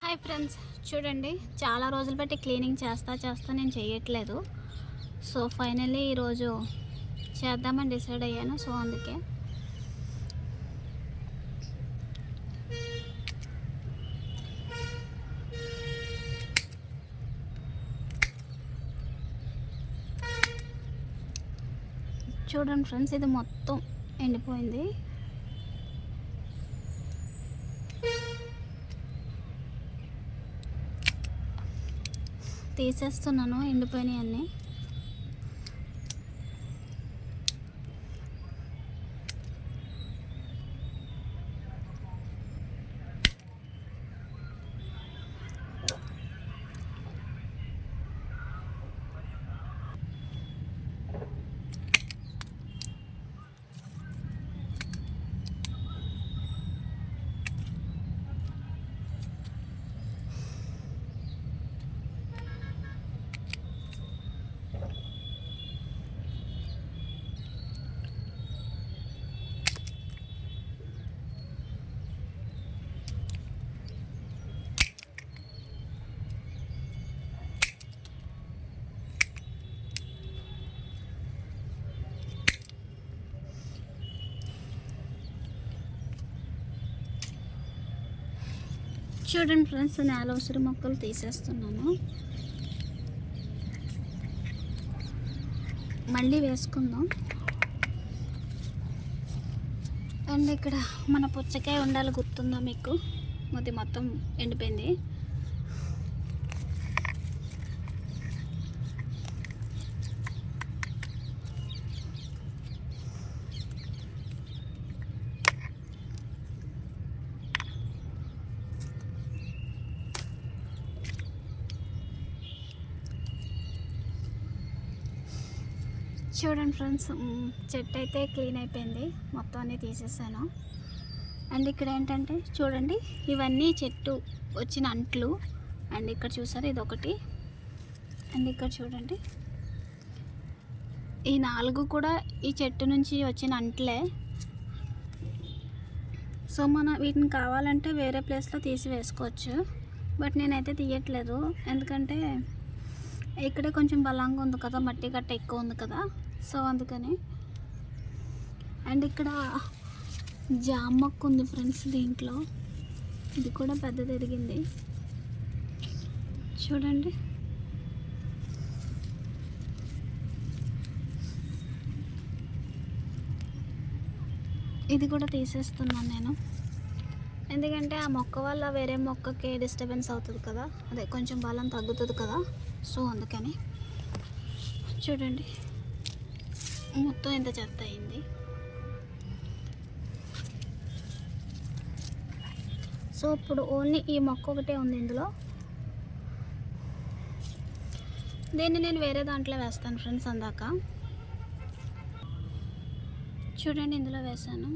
Hi friends, చూడండి చాలా రోజులు బట్టి క్లీనింగ్ చేస్తా నేను చేయట్లేదు. సో ఫైనల్లీ ఈరోజు చేద్దామని డిసైడ్ అయ్యాను. సో అందుకే చూడండి ఫ్రెండ్స్, ఇది మొత్తం ఎండిపోయింది. తీసేస్తున్నాను ఎండిపోయినాయి అన్నీ. చూడండి ఫ్రెండ్స్, నేల ఉసిరి మొక్కలు తీసేస్తున్నాను. మళ్ళీ వేసుకుందాం. అండ్ ఇక్కడ మన పుచ్చకాయ ఉండాలి, గుర్తుందా మీకు? అది మొత్తం ఎండిపోయింది. చూడండి ఫ్రెండ్స్, చెట్టు అయితే క్లీన్ అయిపోయింది, మొత్తం అన్నీ తీసేసాను. అండ్ ఇక్కడ ఏంటంటే చూడండి, ఇవన్నీ చెట్టు వచ్చిన అంట్లు. అండ్ ఇక్కడ చూసారు, ఇది ఒకటి. అండ్ ఇక్కడ చూడండి, ఈ 4 కూడా ఈ చెట్టు నుంచి వచ్చిన అంట్లే. సో మనం వీటిని కావాలంటే వేరే ప్లేస్లో తీసి వేసుకోవచ్చు, బట్ నేనైతే తీయట్లేదు. ఎందుకంటే ఇక్కడే కొంచెం బలంగా ఉంది కదా, మట్టి గట్ట ఎక్కువ ఉంది కదా, సో అందుకని. అండ్ ఇక్కడ జామ మొక్క ఉంది ఫ్రెండ్స్, దీంట్లో ఇది కూడా పెద్దది ఎదిగింది. చూడండి, ఇది కూడా తీసేస్తున్నాను నేను. ఎందుకంటే ఆ మొక్క వల్ల వేరే మొక్కకి డిస్టర్బెన్స్ అవుతుంది కదా, అదే కొంచెం బలం తగ్గుతుంది కదా, సో అందుకని. చూడండి, మొత్తం ఎంత చెత్త అయింది. సో ఇప్పుడు ఓన్లీ ఈ మొక్క ఒకటే ఉంది ఇందులో. దీన్ని నేను వేరే దాంట్లో వేస్తాను ఫ్రెండ్స్. అందాక చూడండి, ఇందులో వేసాను.